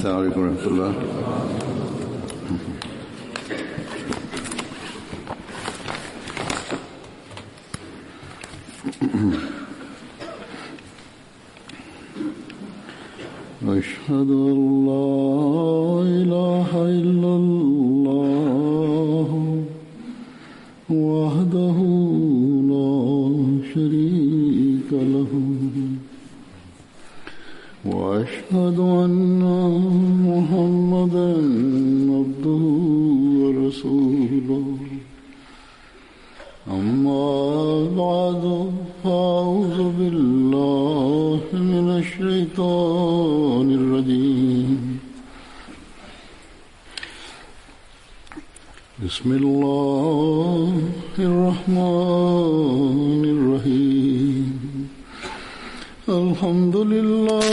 السلام عليكم ورحمة الله. أشهد أن لا إله إلا الله وحده لا شريك له وأشهد أن محمدا عبده ورسوله أما بعد فأعوذ بالله من الشيطان الرجيم بسم الله الرحمن الرحيم الحمد لله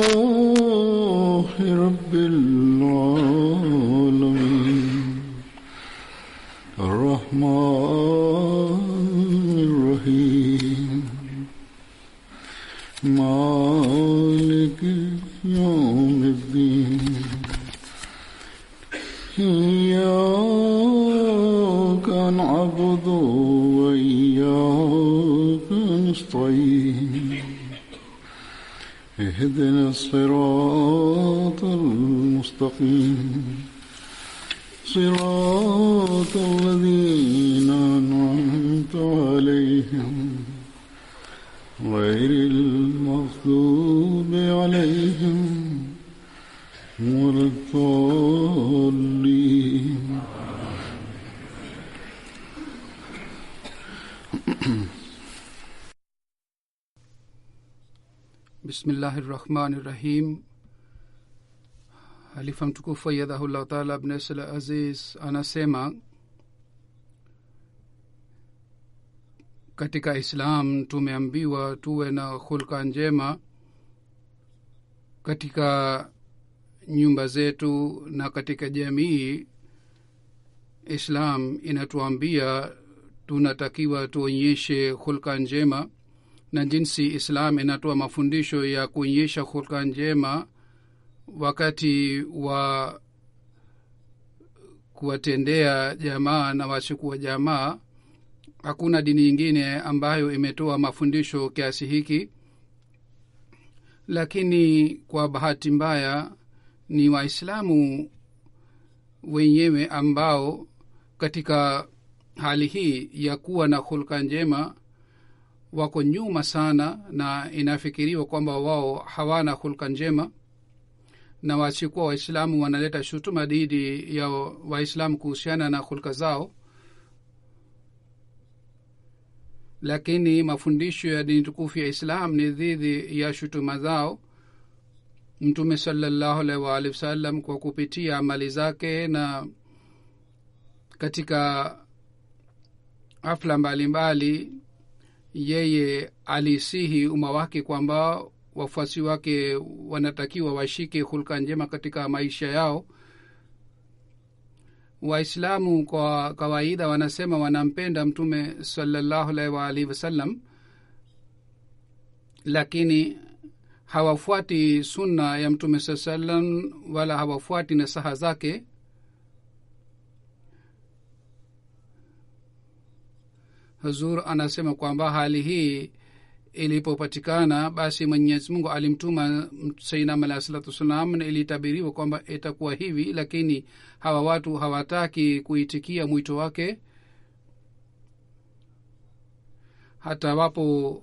رب العالمين الرحمن الرحيم مالك يوم الدين إياك نعبد وإياك نستعين اهدنا الصراط المستقيم صراط الذين أنعمت عليهم غير المغضوب عليهم ولا الضالين. Bismillahirrahmanirrahim. Halifa mtukufu ayyadhahullah ta'ala ibn Sala Aziz anasema katika Islam tumeambiwa tuwe na hulka njema katika nyumba zetu na katika jamii. Islam inatuambia tunatakiwa tuonyeshe hulka njema, na jinsi Islam inatoa mafundisho ya kuonyesha hulka njema wakati wa kuwatendea jamaa na wasiokuwa jamaa. Hakuna dini nyingine ambayo imetoa mafundisho kiasi hiki, lakini kwa bahati mbaya ni Waislamu wenyewe ambao katika hali hii ya kuwa na hulka njema wako nyuma sana, na inafikiriwa kwamba wao hawana hulka njema, na wasikuwa Waislamu wanaleta shutuma dhidi ya Waislamu kuhusiana na hulka zao. Lakini mafundisho ya dini tukufu ya Islam ni dhidi ya shutuma zao. Mtume sallallahu alaihi wa alihi wasallam kwa kupitia amali zake na katika hafla mbalimbali, yeye alisihi umma wake kwamba wafuasi wake wanatakiwa washike hulka njema katika maisha yao. Waislamu kwa kawaida wanasema wanampenda Mtume sallallahu alaihi wa alihi wasallam, lakini hawafuati sunna ya Mtume sallallahu alaihi wasallam wala hawafuati nasaha zake. Huzur anasema kwamba hali hii ilipopatikana, basi Mwenyezi Mungu alimtuma Sayyidina Muhammad sallallahu alaihi wasallam, na ilitabiriwa kwamba itakuwa hivi, lakini hawa watu hawataki kuitikia mwito wake. Hata wapo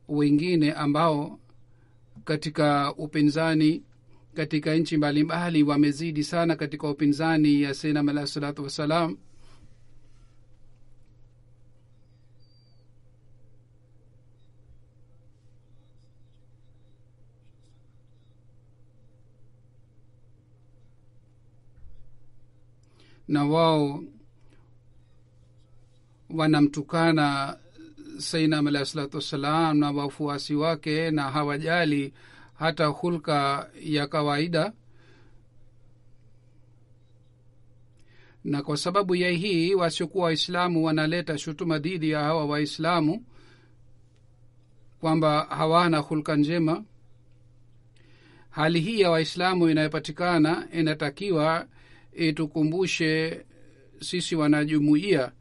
wengine ambao katika upinzani katika nchi mbalimbali wamezidi sana katika upinzani ya Sayyidina Muhammad sallallahu alaihi wasallam. Na wao wanamtukana Sayyidina Muhammad sallallahu alaihi wasallam na wafuasi wake, na hawajali hata hulka ya kawaida. Na kwa sababu ya hii wasiokuwa Waislamu wanaleta shutuma dhidi ya hawa Waislamu kwamba hawana hulka njema. hali hii ya waislamu inayopatikana inatakiwa itukumbushe sisi wanajumuia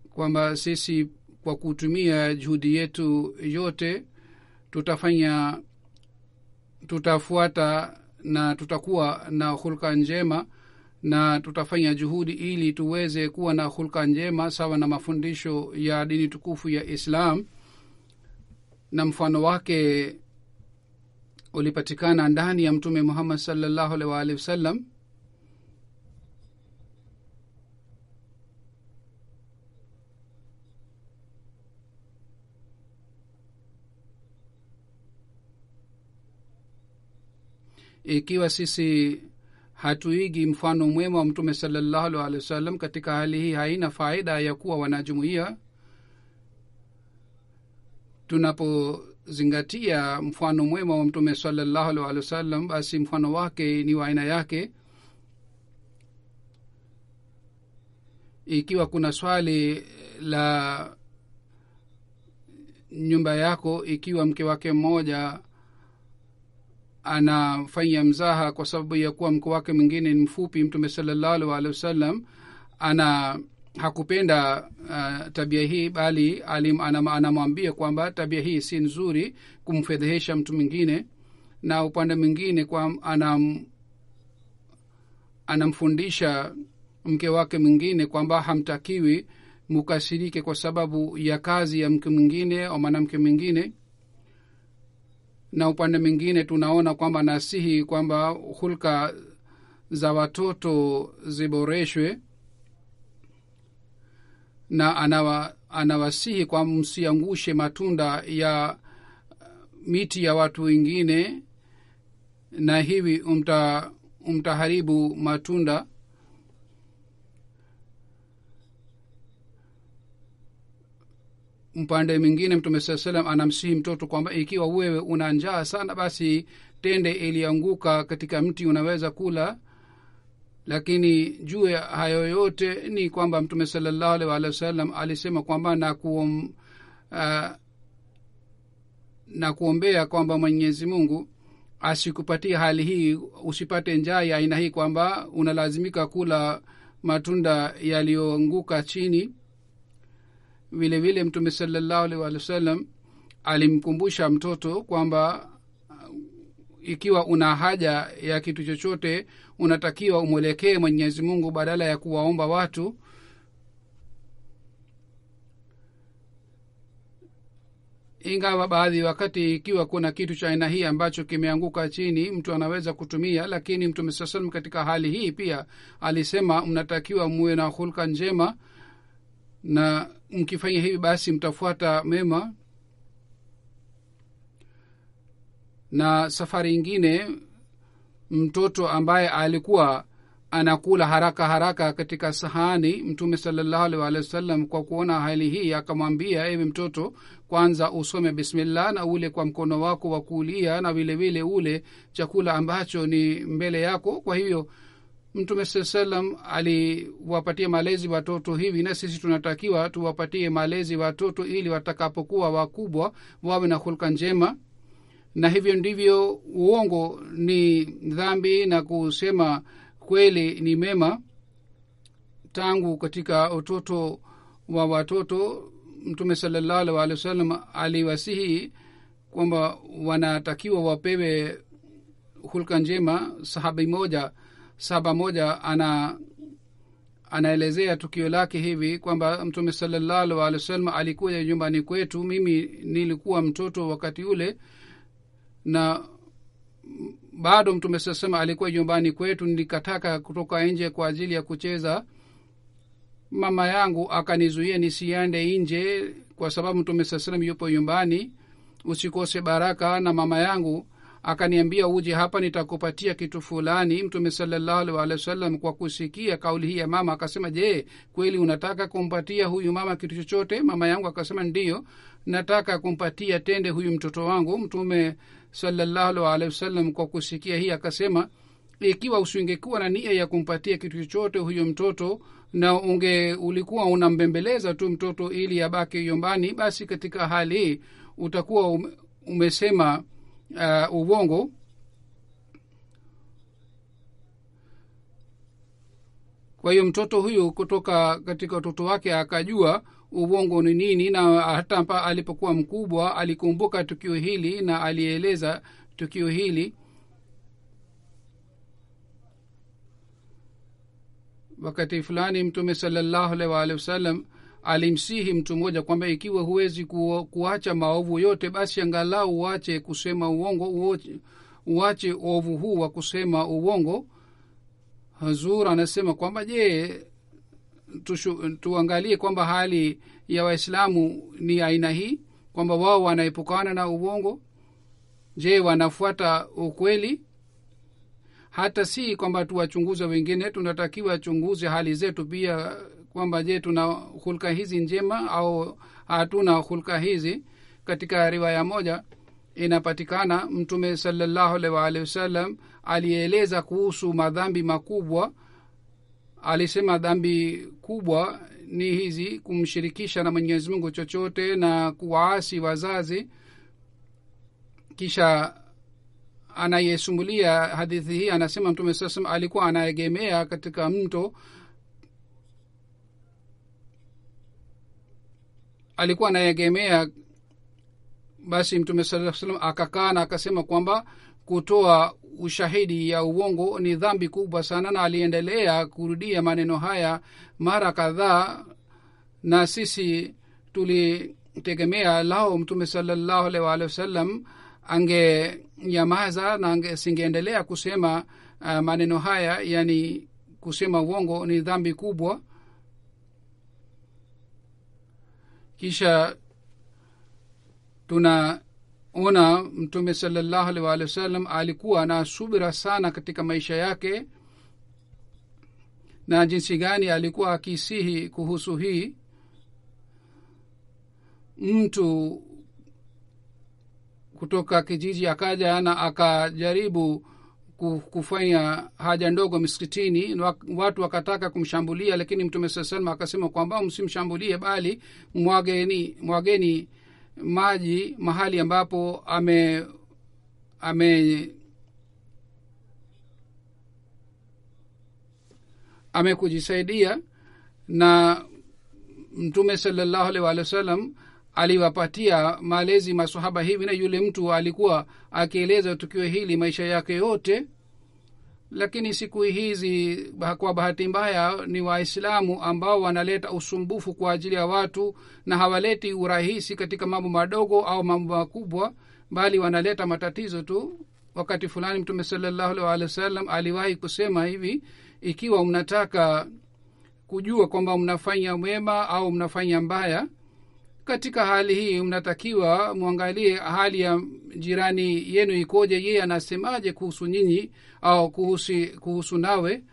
kwamba sisi kwa kutumia juhudi yetu yote tutafuata na tutakuwa na hulka njema, na tutafanya juhudi ili tuweze kuwa na hulka njema sawa na mafundisho ya dini tukufu ya Islam. Na mfano wake ulipatikana ndani ya Mtume Muhammad sallallahu alaihi wa alihi wasallam. Ikiwa sisi hatuigi mfano mwema wa Mtume sallallahu alaihi wasallam, katika hali hii haina faida ya kuwa wanajumuia. Tunapozingatia mfano mwema wa Mtume sallallahu alaihi wasallam, basi mfano wake ni wa aina yake. Ikiwa kuna swali la nyumba yako, ikiwa mke wake mmoja anafanya mzaha kwa sababu ya kuwa mke wake mwingine ni mfupi, Mtume sallallahu alaihi wasallam hakupenda tabia hii, bali anamwambia kwamba tabia hii si nzuri kumfedhehesha mtu mwingine. Na upande mwingine kwa anamfundisha mke wake mwingine kwamba hamtakiwi mukasirike kwa sababu ya kazi ya mke mwingine au mwanamke mwingine. Na upande mwingine tunaona kwamba nasihi kwamba hulka za watoto ziboreshwe, na anawasihi kwamba msiangushe matunda ya miti ya watu wengine, na hivi umtaharibu matunda. Mpande mwingine Mtume sallallahu alaihi wasallam anamsihi mtoto kwamba ikiwa wewe una njaa sana, basi tende ilianguka katika mti unaweza kula. Lakini juu ya hayo yote ni kwamba Mtume sallallahu alaihi wasallam alisema kwamba na kuombea kwamba Mwenyezi Mungu asikupatie hali hii, usipate njaa ya aina hii kwamba unalazimika kula matunda yaliyoanguka chini. Vile vile Mtume sallallahu alaihi wasallam alimkumbusha mtoto kwamba ikiwa una haja ya kitu chochote unatakiwa umwelekee Mwenyezi Mungu badala ya kuwaomba watu. Ingawa baadhi wakati ikiwa kuna kitu cha aina hii ambacho kimeanguka chini mtu anaweza kutumia, lakini Mtume sallallahu alaihi wasallam katika hali hii pia alisema mnatakiwa muwe na hulka njema, na mkifanya hivi basi mtafuata mema. Na safari ingine mtoto ambaye alikuwa anakula haraka haraka katika sahani, Mtume sallallahu alaihi wasallam kwa kuona hali hii akamwambia, ewe mtoto, kwanza usome bismillah na ule kwa mkono wako wa kulia, na vile vile ule chakula ambacho ni mbele yako. Kwa hivyo Mtume sallam aliwapatia malezi watoto hivi, na sisi tunatakiwa tuwapatie malezi watoto ili watakapokuwa wakubwa wawe na hulka njema. Na hivyo ndivyo uongo ni dhambi na kusema kweli ni mema. Tangu katika utoto wa watoto Mtume sallallahu alaihi wasallam aliwasihi kwamba wanatakiwa wapewe hulka njema. Sahaba moja anaelezea tukio lake hivi kwamba Mtume sallallahu alaihi wasallam alikuja nyumbani kwetu, mimi nilikuwa mtoto wakati ule, na bado Mtume sallallahu alaihi alikuwa nyumbani kwetu. Nilikataka kutoka nje kwa ajili ya kucheza, mama yangu akanizuia nisiende nje kwa sababu Mtume sallallahu alaihi yupo nyumbani, usikose baraka. Na mama yangu akaniambia uje hapa nitakupatia kitu fulani. Mtume sallallahu alaihi wasallam kwa kusikia kauli hii ya mama akasema, je, kweli unataka kumpatia huyu mama kitu chochote? Mama yangu akasema, ndiyo, nataka kumpatia tende huyu mtoto wangu. Mtume sallallahu alaihi wasallam kwa kusikia hii akasema, ikiwa usingekuwa na nia ya kumpatia kitu chochote huyu mtoto na ulikuwa unambembeleza tu mtoto ili abaki nyumbani, basi katika hali hii utakuwa umesema uongo. kwa hiyo mtoto huyu kutoka katika utoto wake akajua uongo ni nini, na hata alipokuwa mkubwa alikumbuka tukio hili na alieleza tukio hili. Wakati fulani Mtume sallallahu alaihi wa alihi wasallam alimsihi mtu mmoja kwamba ikiwa huwezi kuacha maovu yote, basi angalau uache kusema uongo, uache ovu huu wa kusema uongo. Hazur anasema kwamba je, tuangalie kwamba hali ya Waislamu ni aina hii, kwamba wao wanaepukana na uongo. Je, wanafuata ukweli? Hata si kwamba tuwachunguze wengine, tunatakiwa chunguze hali zetu pia, kwamba je, tuna hulka hizi njema au hatuna hulka hizi. Katika riwaya moja inapatikana Mtume sallallahu alaihi wa alihi wasallam alieleza kuhusu madhambi makubwa. Alisema dhambi kubwa ni hizi: kumshirikisha na Mwenyezi Mungu chochote na kuwaasi wazazi. Kisha anayesumulia hadithi hii anasema Mtume sallallahu alaihi wasallam alikuwa anaegemea katika mto, alikuwa anaegemea. Basi Mtume sallallahu alaihi wasallam akakaa na akasema kwamba kutoa ushahidi ya uongo ni dhambi kubwa sana, na aliendelea kurudia maneno haya mara kadhaa. Na sisi tulitegemea lao Mtume sallallahu alaihi wa alihi wasallam angenyamaza na asingeendelea kusema maneno haya, yani kusema uongo ni dhambi kubwa. Kisha tunaona Mtume sallallahu alaihi wa alihi wasallam alikuwa na subira sana katika maisha yake, na jinsi gani alikuwa akisihi kuhusu hii. Mtu kutoka kijiji akaja na akajaribu kufanya haja ndogo msikitini. Watu wakataka kumshambulia, lakini Mtume sallallahu alaihi wasallam akasema kwamba msimshambulie, bali mwageni maji mahali ambapo amekujisaidia. Na Mtume sallallahu alaihi wa sallam aliwapatia malezi masahaba hivi, na yule mtu alikuwa akieleza tukio hili maisha yake yote. Lakini siku hizi kwa bahati mbaya ni Waislamu ambao wanaleta usumbufu kwa ajili ya watu, na hawaleti urahisi katika mambo madogo au mambo makubwa, bali wanaleta matatizo tu. Wakati fulani Mtume sallallahu alaihi wasallam aliwahi kusema hivi: ikiwa mnataka kujua kwamba mnafanya wema au mnafanya mbaya, katika hali hii mnatakiwa mwangalie hali ya jirani yenu ikoje, yeye anasemaje kuhusu nyinyi au kuhusu nawe.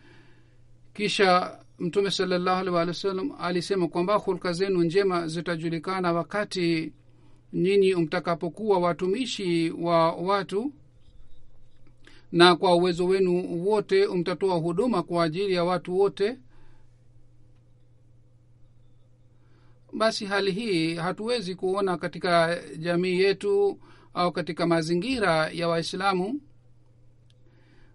Kisha Mtume sallallahu alaihi wasallam alisema kwamba hulka zenu njema zitajulikana wakati nyinyi mtakapokuwa watumishi wa watu, na kwa uwezo wenu wote mtatoa huduma kwa ajili ya watu wote. Basi hali hii hatuwezi kuona katika jamii yetu au katika mazingira ya Waislamu,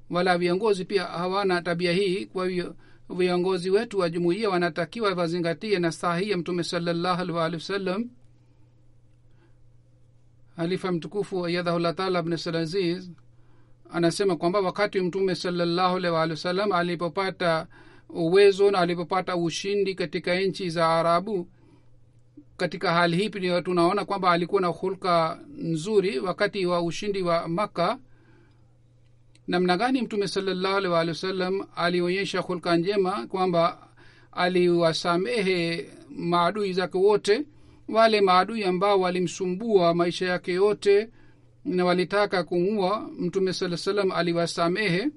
wala viongozi pia hawana tabia hii. Kwa hiyo viongozi wetu wa jumuiya wanatakiwa wazingatie nasaha hii ya Mtume sallallahu alaihi wasallam. Halifa mtukufu ayyadahullah taala ibn Salaziz anasema kwamba wakati Mtume sallallahu alaihi wasallam alipopata uwezo na alipopata ushindi katika nchi za Arabu, katika hali hii pia tunaona kwamba alikuwa na hulka nzuri. Wakati wa ushindi wa Makka, namna gani Mtume sallallahu alaihi wasallam alionyesha hulka njema, kwamba aliwasamehe maadui zake wote, wale maadui ambao walimsumbua maisha yake yote na walitaka kumuua. Mtume sallallahu alaihi wasallam aliwasamehe.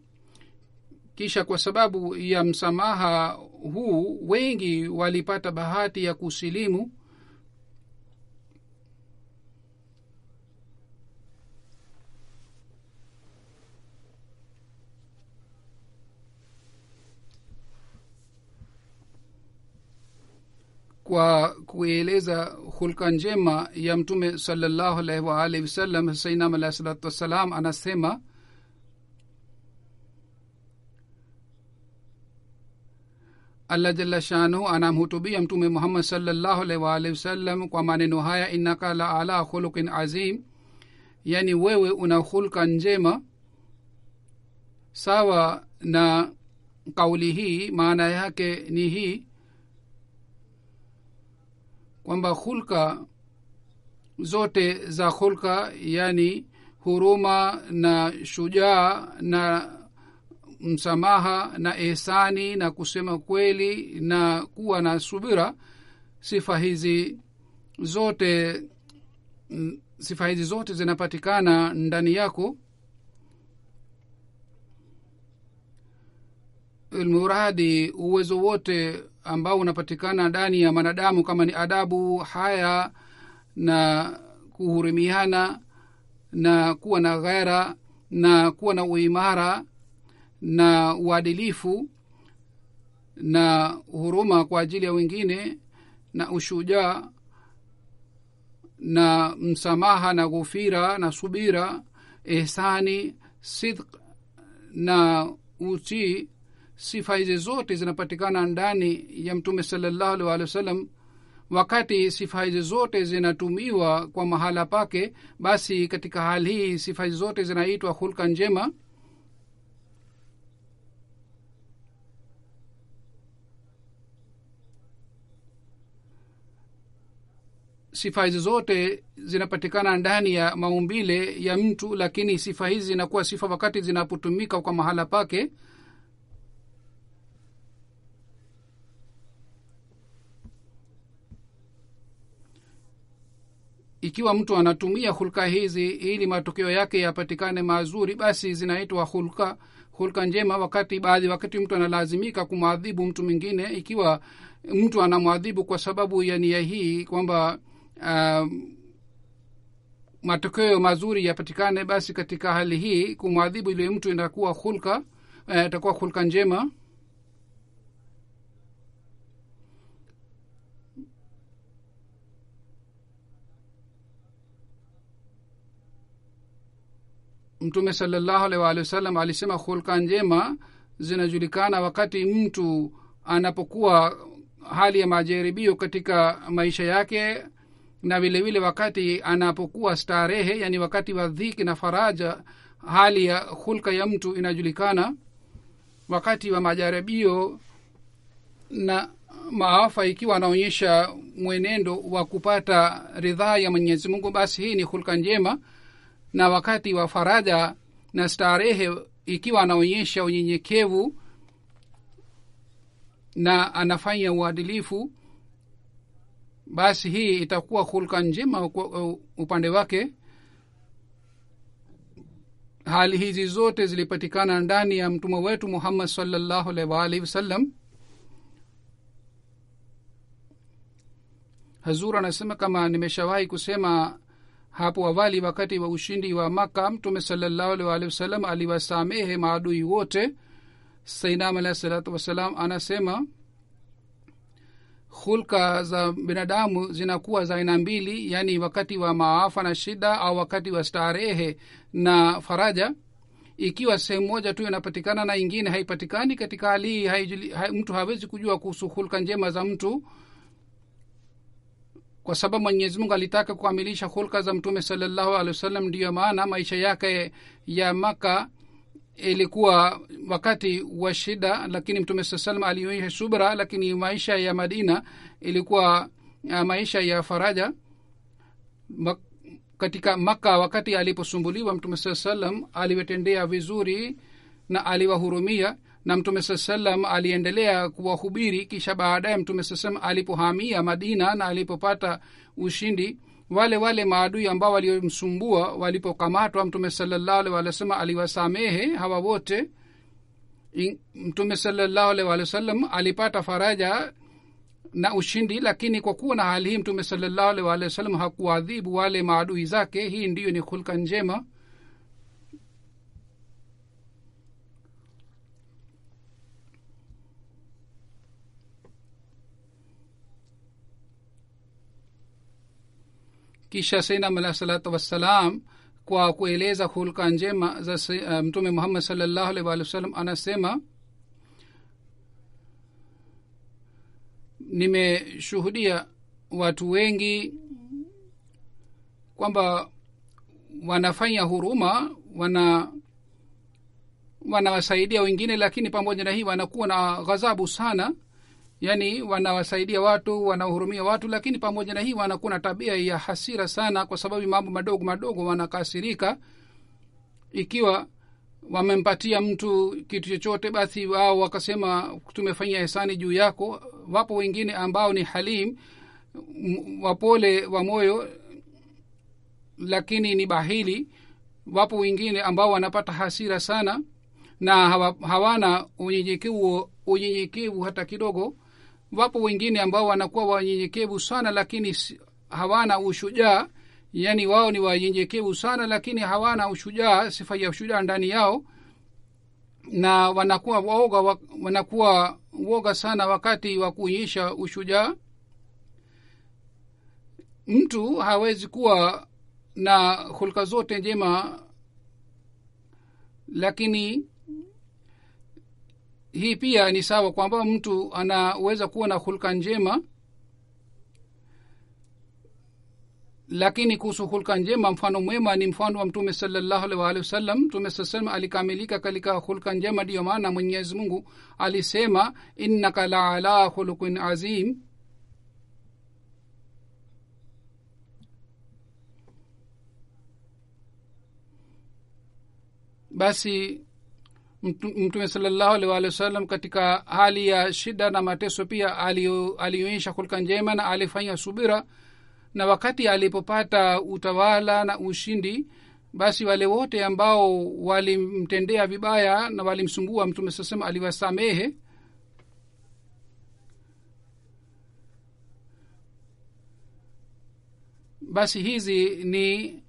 Kisha kwa sababu ya msamaha huu wengi walipata bahati ya kusilimu. Kwa kueleza hulka njema ya Mtume sallallahu alaihi wa alihi wasallam, Sayyidina alayhi salatu wassalam anasema allah jalla shanuhu anamhutubia mtume muhammad sallallahu alaihi wa alihi wasallam kwa maneno haya, innaka la ala khuluqin azim, yani wewe una hulka njema. Sawa na kauli hii, maana yake ni hii kwamba hulka zote za hulka, yani huruma na shujaa na msamaha na ihsani na kusema kweli na kuwa na subira, sifa hizi zote zinapatikana ndani yako. Ilmuradi uwezo wote ambao unapatikana ndani ya manadamu, kama ni adabu, haya na kuhurimiana na kuwa na ghaira na kuwa na uimara na uadilifu na huruma kwa ajili ya wengine na ushujaa na msamaha na ghufira na subira, ihsani, sidq na utii, sifa hizi zote zinapatikana ndani ya mtume sallallahu alaihi wasallam. Wakati sifa hizi zote zinatumiwa kwa mahala pake, basi katika hali hii sifa hizi zote zinaitwa hulka njema. Sifa hizi zote zinapatikana ndani ya maumbile ya mtu, lakini sifa hizi zinakuwa sifa wakati zinapotumika kwa mahala pake. Ikiwa mtu anatumia hulka hizi ili matokeo yake yapatikane mazuri, basi zinaitwa hulka njema. Wakati mtu analazimika kumwadhibu mtu mwingine, ikiwa mtu anamwadhibu kwa sababu ya nia hii kwamba matokeo mazuri yapatikane, basi katika hali hii kumwadhibu yule mtu itakuwa hulka njema. Mtume sallallahu alaihi wa sallam alisema hulka njema zinajulikana wakati mtu anapokuwa hali ya majaribio katika maisha yake, na vile vile wakati anapokuwa starehe, yani wakati wa dhiki na faraja. Hali ya hulka ya mtu inajulikana wakati wa majaribio na maafa, ikiwa anaonyesha mwenendo wa kupata ridhaa ya Mwenyezi Mungu, basi hii ni hulka njema. Na wakati wa faraja na starehe, ikiwa anaonyesha unyenyekevu na anafanya uadilifu, basi hii itakuwa hulka njema upande wake. Hali hizi zote zilipatikana ndani ya mtume wetu Muhammad sallallahu alaihi wasallam. Hazur anasema, kama nimeshawahi kusema hapo awali, wakati wa ushindi wa Maka, mtume sallallahu alaihi wasallam aliwasamehe maadui wote. Sayyidina alayhi salatu wasalam anasema hulka za binadamu zinakuwa za aina mbili, yani wakati wa maafa na shida au wakati wa starehe na faraja. Ikiwa sehemu moja tu inapatikana na ingine haipatikani, katika hali hii mtu hawezi kujua kuhusu hulka njema za mtu, kwa sababu Mwenyezi Mungu alitaka kukamilisha hulka za mtume sallallahu alaihi wasallam. Ndiyo maana maisha yake ya Maka ilikuwa wakati wa shida, lakini mtume sallallahu alaihi wasallam alionyesha subra. Lakini maisha ya Madina ilikuwa maisha ya faraja. Katika Maka wakati aliposumbuliwa, mtume sallallahu alaihi wasallam aliwatendea vizuri na aliwahurumia, na mtume sallam aliendelea kuwahubiri. Kisha baadaye mtume sallam alipohamia Madina na alipopata ushindi, wale maadui ambao waliomsumbua walipokamatwa, mtume sallallahu alaihi wasallam aliwasamehe hawa wote. Mtume sallallahu alaihi wasallam alipata faraja na ushindi, lakini kwa kuwa na hali hii mtume sallallahu alaihi wasallam hakuadhibu wale maadui zake. Hii ndiyo ni hulka njema. Kisha Sayyidina alayhi salatu wassalam kwa kueleza hulka njema za mtume Muhammad sallallahu alaihi wasallam anasema, nimeshuhudia watu wengi kwamba wanafanya huruma, wanawasaidia wengine, lakini pamoja na hii wanakuwa na ghadhabu sana. yani wanawasaidia watu, wanahurumia watu, lakini pamoja na hii wanakuwa na tabia ya hasira sana, kwa sababu mambo madogo madogo wanakasirika. Ikiwa wamempatia mtu kitu chochote, basi wao wakasema tumefanyia ihsani juu yako. Wapo wengine ambao ni halim, wapole wa moyo, lakini ni bahili. Wapo wengine ambao wanapata hasira sana na hawana unyenyekevu hata kidogo. Wapo wengine ambao wanakuwa wanyenyekevu sana, lakini hawana ushujaa. yani wao ni wanyenyekevu sana, lakini hawana ushujaa, sifa ya ushujaa ndani yao, na wanakuwa woga sana wakati wa kuonyesha ushujaa. Mtu hawezi kuwa na hulka zote njema, lakini hii pia ni sawa kwamba mtu anaweza kuwa na hulka njema, lakini kuhusu hulka njema, mfano mwema ni mfano wa Mtume sallallahu alaihi wasallam. Mtume sallallahu alikamilika katika hulka njema, ndio maana Mwenyezi Mungu alisema innaka la ala khuluqin azim. Basi Mtume sallallahu alaihi wasallam katika hali ya shida na mateso pia alionyesha hulka njema na alifanya subira, na wakati alipopata utawala na ushindi, basi wale wote ambao walimtendea vibaya na walimsumbua, Mtume sallallahu alaihi aliwasamehe. Basi hizi ni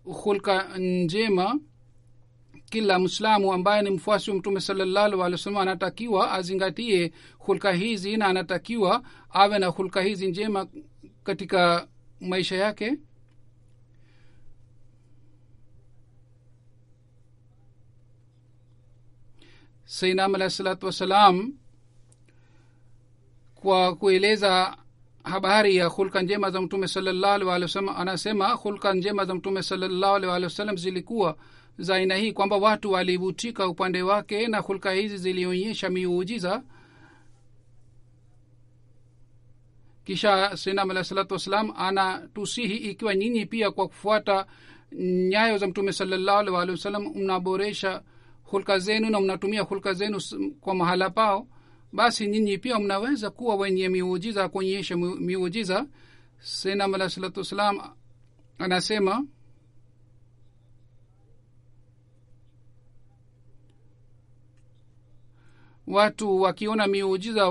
hulka njema. Kila Muislamu ambaye ni mfuasi wa Mtume sallallahu alaihi wasallam anatakiwa azingatie hulka hizi, na anatakiwa awe na hulka hizi njema katika maisha yake. Sayyidina alayhi salatu wassalam kwa kueleza habari ya hulka njema za Mtume sallallahu alaihi wasallam anasema hulka njema za Mtume sallallahu alaihi wasallam zilikuwa za aina hii kwamba watu walivutika upande wake, na hulka hizi zilionyesha miujiza. Kisha Sayyidina alayhi salatu wasalam anatusihi, ikiwa nyinyi pia kwa kufuata nyayo za Mtume sallallahu alaihi wasallam mnaboresha hulka zenu na mnatumia hulka zenu kwa mahala pao, basi nyinyi pia mnaweza kuwa wenye miujiza, kuonyesha miujiza. Sayyidina alayhi salatu wasalam anasema watu wakiona miujiza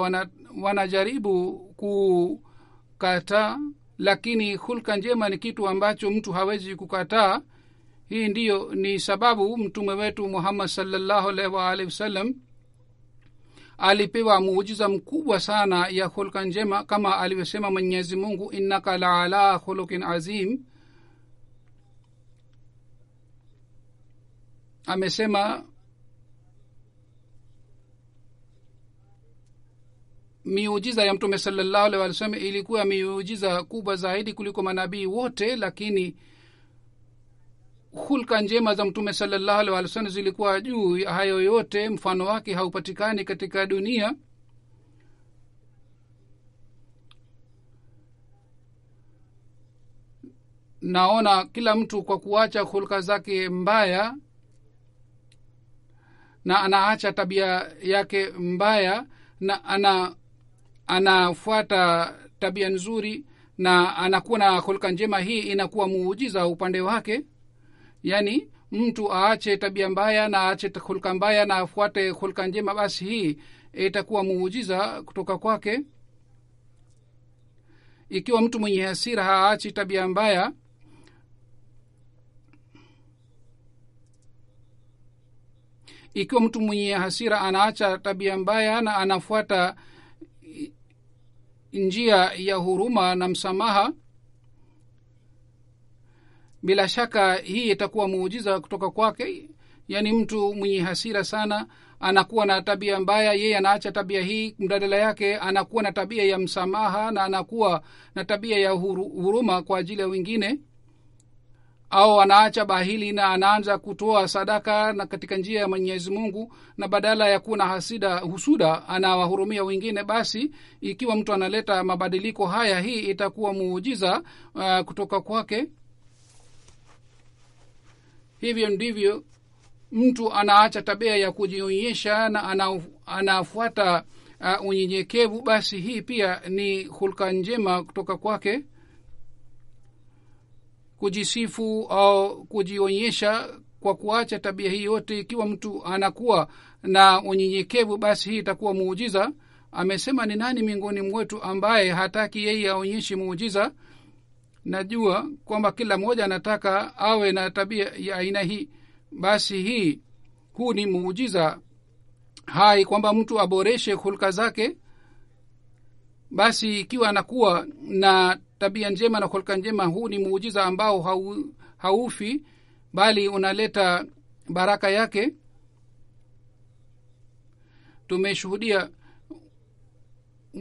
wanajaribu kukataa, lakini hulka njema ni kitu ambacho mtu hawezi kukataa. Hii ndiyo ni sababu mtume wetu Muhammad sallallahu alaihi wasallam alipewa muujiza mkubwa sana ya hulka njema, kama alivyosema Mwenyezi Mungu innaka la ala khuluqin azim. Amesema miujiza ya Mtume sallallahu alaihi wasallam ilikuwa miujiza kubwa zaidi kuliko manabii wote, lakini hulka njema za Mtume sallallahu alaihi wasallam zilikuwa juu ya hayo yote. Mfano wake haupatikani katika dunia. Naona kila mtu kwa kuacha hulka zake mbaya na anaacha tabia yake mbaya na anafuata tabia nzuri na anakuwa na hulka njema, hii inakuwa muujiza upande wake. yani mtu aache tabia mbaya na aache hulka mbaya na afuate hulka njema, basi hii itakuwa muujiza kutoka kwake. Ikiwa mtu mwenye hasira haachi tabia mbaya, ikiwa mtu mwenye hasira anaacha tabia mbaya na anafuata njia ya huruma na msamaha, bila shaka hii itakuwa muujiza kutoka kwake. yani mtu mwenye hasira sana anakuwa na tabia mbaya, yeye anaacha tabia hii, mbadala yake anakuwa na tabia ya msamaha na anakuwa na tabia ya huruma kwa ajili ya wengine, au anaacha bahili na anaanza kutoa sadaka na katika njia ya Mwenyezi Mungu, na badala ya kuwa na husuda anawahurumia wengine, basi ikiwa mtu analeta mabadiliko haya, hii itakuwa muujiza kutoka kwake. Hivyo ndivyo mtu anaacha tabia ya kujionyesha na anafuata unyenyekevu, basi hii pia ni hulka njema kutoka kwake. Kujisifu au kujionyesha kwa kuacha tabia hii yote, ikiwa mtu anakuwa na unyenyekevu, basi hii itakuwa muujiza. Amesema, ni nani miongoni mwetu ambaye hataki yeye aonyeshe muujiza? Najua kwamba kila mmoja anataka awe na tabia ya aina hii. Basi huu ni muujiza hai kwamba mtu aboreshe hulka zake. Basi ikiwa anakuwa na tabia njema na hulka njema, huu ni muujiza ambao haufi, bali unaleta baraka yake. Tumeshuhudia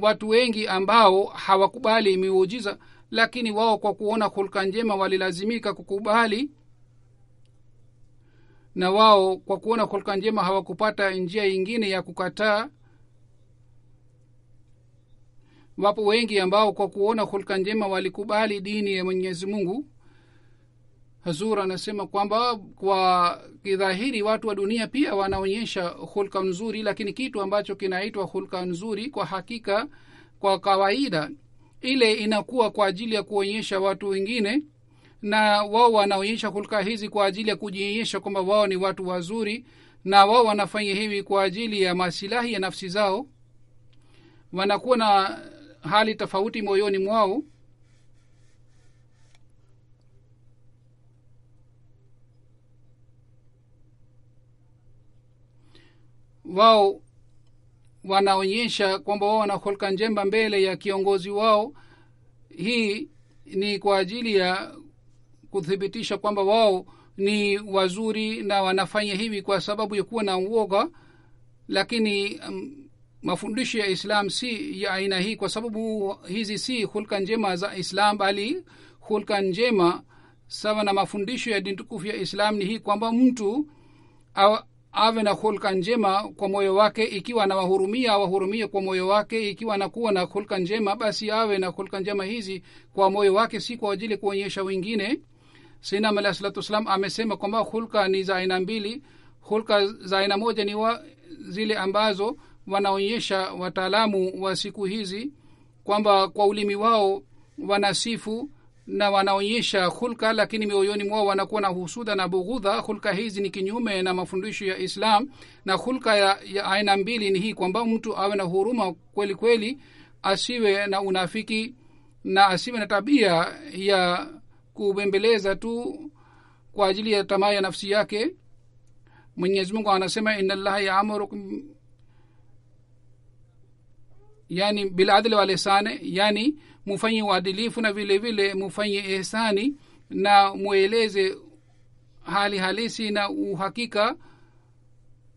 watu wengi ambao hawakubali miujiza, lakini wao kwa kuona hulka njema walilazimika kukubali, na wao kwa kuona hulka njema hawakupata njia nyingine ya kukataa. Wapo wengi ambao kwa kuona hulka njema walikubali dini ya Mwenyezi Mungu. Hazur anasema kwamba kwa kidhahiri watu wa dunia pia wanaonyesha hulka nzuri, lakini kitu ambacho kinaitwa hulka nzuri kwa hakika, kwa kawaida, ile inakuwa kwa ajili ya kuonyesha watu wengine, na wao wanaonyesha hulka hizi kwa ajili ya kujionyesha kwamba wao ni watu wazuri, na wao wanafanya hivi kwa ajili ya masilahi ya nafsi zao. Wanakuwa na hali tofauti moyoni mwao. Wao wanaonyesha kwamba wao wana hulka njema mbele ya kiongozi wao. Hii ni kwa ajili ya kuthibitisha kwamba wao ni wazuri, na wanafanya hivi kwa sababu ya kuwa na uoga. Lakini mafundisho ya Islam si ya aina hii, kwa sababu hizi si hulka njema za Islam, bali hulka njema sawa na mafundisho ya dini tukufu ya Islam ni hii kwamba mtu awe na hulka njema kwa moyo wake. Ikiwa anawahurumia, awahurumie kwa moyo wake. Ikiwa anakuwa na hulka njema, basi awe na hulka njema hizi kwa moyo wake, si kwa ajili kuonyesha wengine. Sayyidina alayhi salatu wasalam amesema kwamba hulka ni za aina mbili. Hulka za aina moja ni zile ambazo wanaonyesha wataalamu wa siku hizi, kwamba kwa ulimi wao wanasifu na wanaonyesha hulka, lakini mioyoni mwao wanakuwa na husuda na bughudha. Hulka hizi ni kinyume na mafundisho ya Islam. Na hulka ya aina mbili ni hii kwamba mtu awe na huruma kweli kweli, asiwe na unafiki, na asiwe na tabia ya kubembeleza tu kwa ajili ya tamaa ya nafsi yake. Mwenyezi Mungu anasema, inna Allaha ya'murukum yani bil adli wal ihsani, yani mufanye uadilifu na vile vile mufanye ihsani, na mueleze hali halisi na uhakika,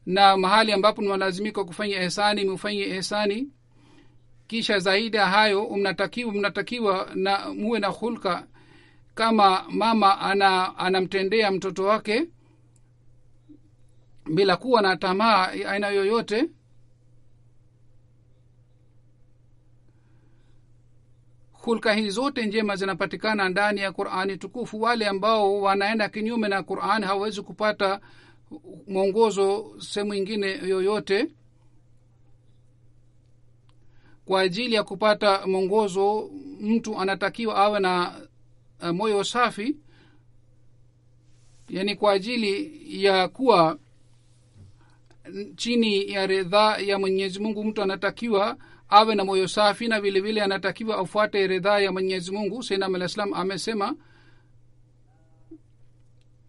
na mahali ambapo mnalazimika kufanya ihsani mufanye ihsani. Kisha zaidi ya hayo mnatakiwa na muwe na hulka kama mama anamtendea mtoto wake bila kuwa na tamaa aina yoyote. Hulka hizi zote njema zinapatikana ndani ya Qur'ani tukufu. Wale ambao wanaenda kinyume na Qur'ani hawawezi kupata mwongozo sehemu nyingine yoyote. Kwa ajili ya kupata mwongozo, mtu anatakiwa awe na moyo safi, yani kwa ajili ya kuwa chini ya ridhaa ya Mwenyezi Mungu, mtu anatakiwa awe na moyo safi, na vile vile anatakiwa afuate ridhaa ya Mwenyezi Mungu. Sayyidina al-Islam amesema,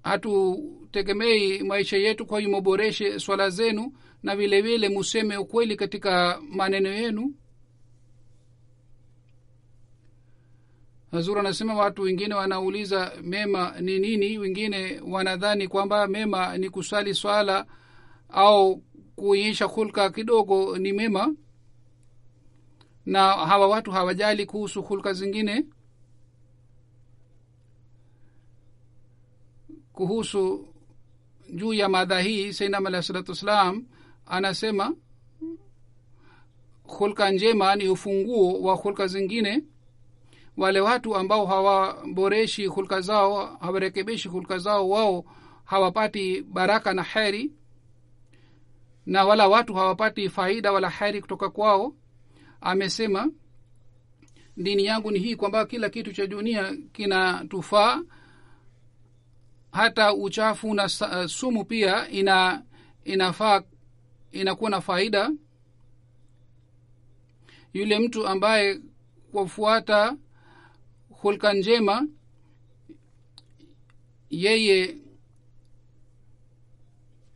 hatutegemei maisha yetu, kwa hiyo muboreshe swala zenu, na vile vile museme ukweli katika maneno yenu. Hazur anasema, watu wengine wanauliza mema ni nini. Wengine wanadhani kwamba mema ni kusali swala au kuonyesha hulka kidogo ni mema, na hawa watu hawajali kuhusu hulka zingine. Kuhusu juu ya mada hii Sayyidina alayhi salatu wassalam anasema hulka njema ni ufunguo wa hulka zingine. Wale watu ambao hawaboreshi hulka zao, hawarekebishi hulka zao, wao hawapati baraka na heri, na wala watu hawapati faida wala heri kutoka kwao. Amesema dini yangu ni hii, kwamba kila kitu cha dunia kinatufaa, hata uchafu na sumu pia inafaa, inakuwa na faida. Yule mtu ambaye kufuata hulka njema, yeye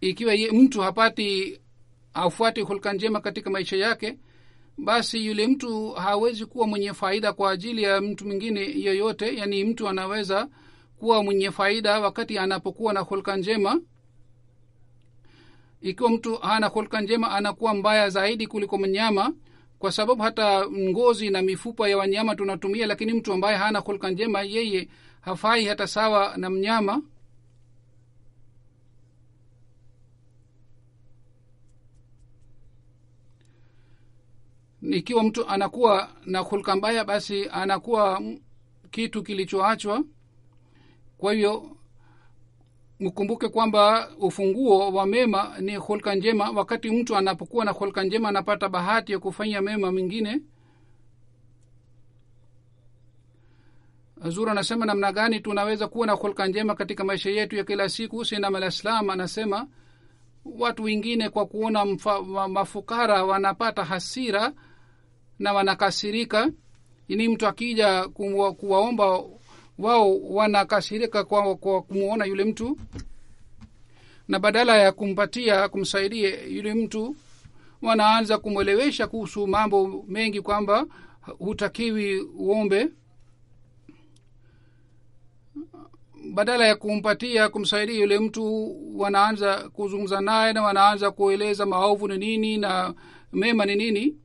ikiwa mtu hapati afuati hulka njema katika maisha yake, basi yule mtu hawezi kuwa mwenye faida kwa ajili ya mtu mwingine yoyote. Yani mtu anaweza kuwa mwenye faida wakati anapokuwa na hulka njema. Ikiwa mtu hana hulka njema, anakuwa mbaya zaidi kuliko mnyama, kwa sababu hata ngozi na mifupa ya wanyama tunatumia, lakini mtu ambaye hana hulka njema, yeye hafai hata sawa na mnyama. Ikiwa mtu anakuwa na hulka mbaya, basi anakuwa kitu kilichoachwa. Kwa hiyo mkumbuke kwamba ufunguo wa mema ni hulka njema. Wakati mtu anapokuwa na hulka njema, anapata bahati ya kufanya mema mengine. Azura anasema namna gani tunaweza kuwa na hulka njema katika maisha yetu ya kila siku. Sayyidina al-Islam anasema watu wengine kwa kuona mafukara wanapata hasira na wanakasirika. Ini mtu akija kuwaomba, wao wanakasirika kwa kumuona yule mtu, na badala ya kumpatia, kumsaidia yule mtu, wanaanza kumwelewesha kuhusu mambo mengi, kwamba hutakiwi uombe. Badala ya kumpatia, kumsaidia yule mtu, wanaanza kuzungumza naye na wanaanza kueleza maovu ni nini na mema ni nini.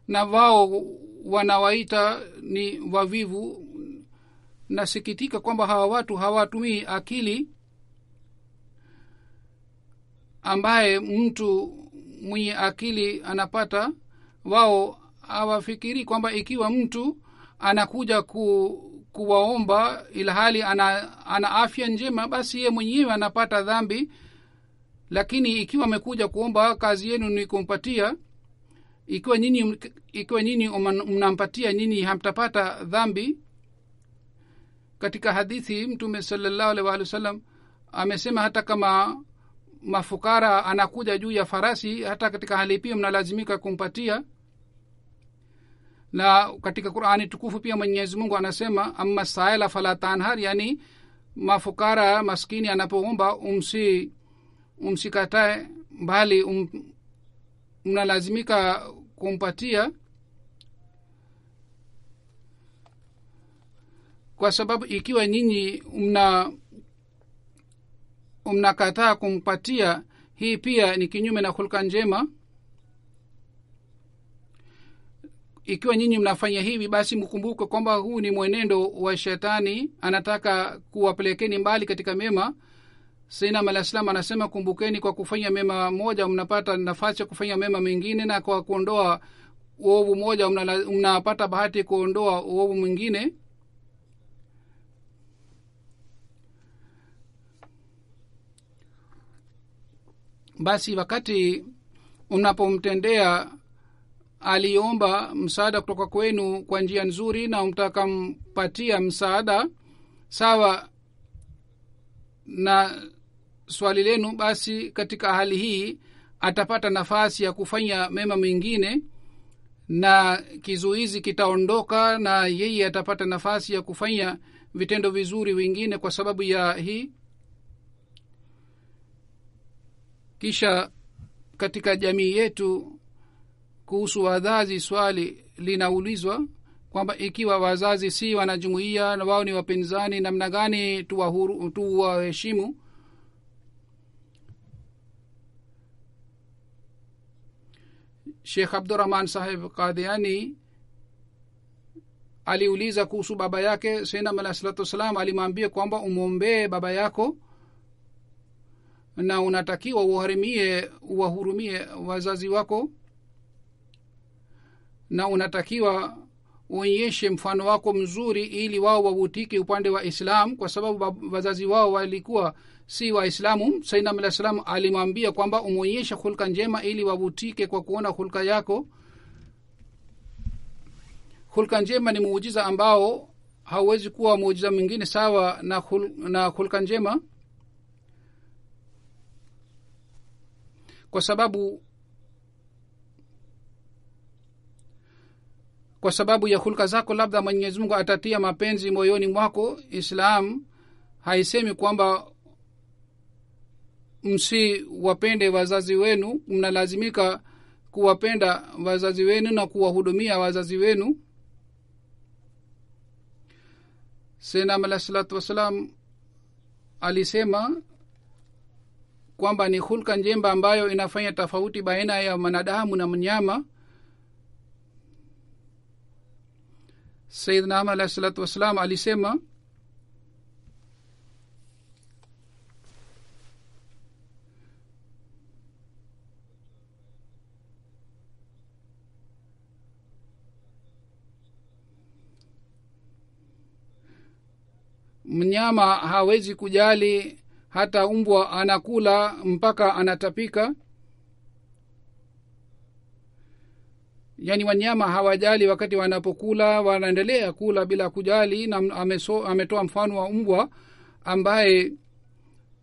Na wao wanawaita ni wavivu. Nasikitika kwamba hawa watu hawatumii akili ambaye mtu mwenye akili anapata. Wao hawafikiri kwamba ikiwa mtu anakuja kuwaomba ilhali ana afya njema, basi yeye mwenyewe anapata dhambi. Lakini ikiwa amekuja kuomba, kazi yenu ni kumpatia. Ikiwa nyinyi mnampatia, nyinyi hamtapata dhambi. Katika hadithi Mtume sallallahu alaihi wasallam amesema hata kama mafukara anakuja juu ya farasi, hata katika hali pia mnalazimika kumpatia. Na katika Qur'ani tukufu pia Mwenyezi Mungu anasema amma saila fala tanhar, yani mafukara maskini anapoomba umsikatae, bali mnalazimika kumpatia, kwa sababu ikiwa nyinyi mnakataa kumpatia, hii pia ni kinyume na hulka njema. Ikiwa nyinyi mnafanya hivi, basi mkumbuke kwamba huu ni mwenendo wa shetani, anataka kuwapelekeni mbali katika mema. Sayyidina al-Islam anasema kumbukeni, kwa kufanya mema moja mnapata nafasi ya kufanya mema mengine, na kwa kuondoa uovu moja mnapata bahati ya kuondoa uovu mwingine. Basi wakati unapomtendea aliomba msaada kutoka kwenu kwa njia nzuri, na mtakampatia msaada sawa na swali lenu, basi katika hali hii atapata nafasi ya kufanya mema mengine, na kizuizi kitaondoka, na yeye atapata nafasi ya kufanya vitendo vizuri vingine kwa sababu ya hii. Kisha katika jamii yetu kuhusu wazazi, swali linaulizwa kwamba ikiwa wazazi si wanajumuia na wao ni wapinzani, namna gani tuwaheshimu? Sheikh Abdurrahman Sahib Qadiani aliuliza kuhusu baba yake. Sayyidina alayhi salatu wassalam alimwambia kwamba umwombee baba yako na unatakiwa uwahurumie wazazi wako, na unatakiwa uonyeshe mfano wako mzuri ili wao wavutike upande wa Islam, kwa sababu wazazi wao walikuwa si Waislamu. Sayyidina alayhi salam alimwambia kwamba umwonyeshe hulka njema ili wavutike kwa kuona hulka yako. Hulka njema ni muujiza ambao hauwezi kuwa muujiza mwingine sawa na hulka njema, kwa sababu ya hulka zako labda Mwenyezi Mungu atatia mapenzi moyoni mwako. Islam haisemi kwamba msiwapende wazazi wenu, mnalazimika kuwapenda wazazi wenu na kuwahudumia wazazi wenu. Sayyidina alayhi salatu wasalam alisema kwamba ni hulka njema ambayo inafanya tofauti baina ya mwanadamu na mnyama. Sayyidina alayhi salatu wasalam alisema mnyama hawezi kujali, hata mbwa anakula mpaka anatapika. Yani wanyama hawajali wakati wanapokula, wanaendelea kula bila kujali. Na ametoa mfano wa mbwa ambaye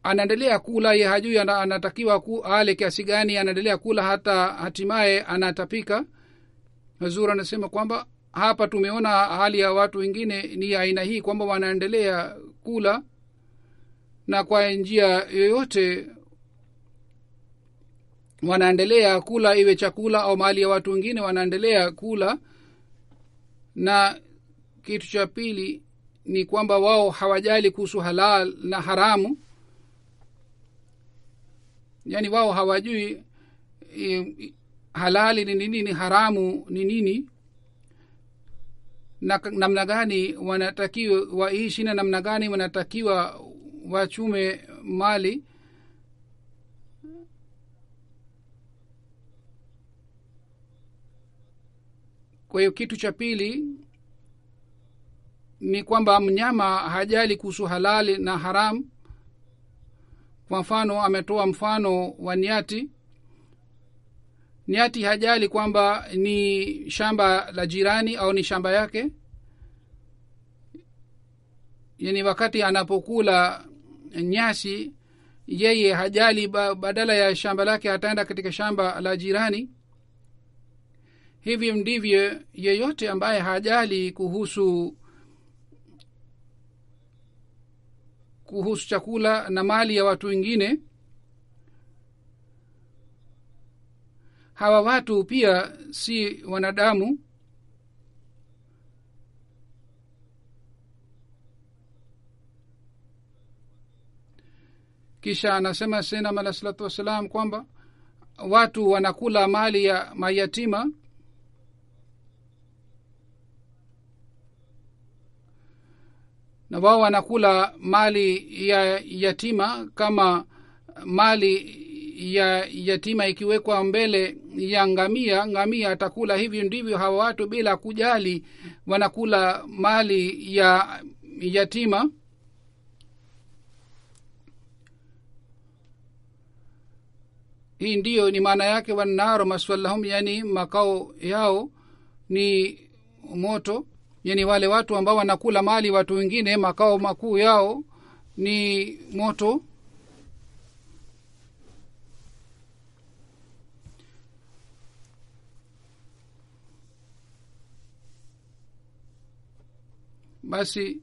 anaendelea kula, yeye hajui anatakiwa ale kiasi gani, anaendelea kula hata hatimaye anatapika. Hazur anasema kwamba hapa tumeona hali ya watu wengine ni aina hii, kwamba wanaendelea kula na kwa njia yoyote wanaendelea kula, iwe chakula au mali ya watu wengine, wanaendelea kula. Na kitu cha pili ni kwamba wao hawajali kuhusu halal na haramu. Yani wao hawajui halali ni nini, haramu ni nini, na namna gani wanatakiwa waishi na namna gani wanatakiwa wachume mali. Kwa hiyo kitu cha pili ni kwamba mnyama hajali kuhusu halali na haramu. Kwa mfano ametoa mfano wa nyati. Nyati hajali kwamba ni shamba la jirani au ni shamba yake. Yani wakati anapokula nyasi, yeye hajali, badala ya shamba lake ataenda katika shamba la jirani. Hivyo ndivyo yeyote ambaye hajali kuhusu chakula na mali ya watu wengine, hawa watu pia si wanadamu. Kisha anasema Sayyidina alayhi salatu wasalam kwamba watu wanakula mali ya mayatima, na wao wanakula mali ya yatima. Kama mali ya yatima ikiwekwa mbele ya ngamia atakula. Hivyo ndivyo hawa watu bila kujali wanakula mali ya yatima. Hii ndiyo ni maana yake wannaru maswallahum, yani makao yao ni moto. Yani wale watu ambao wanakula mali watu wengine, makao makuu yao ni moto. Basi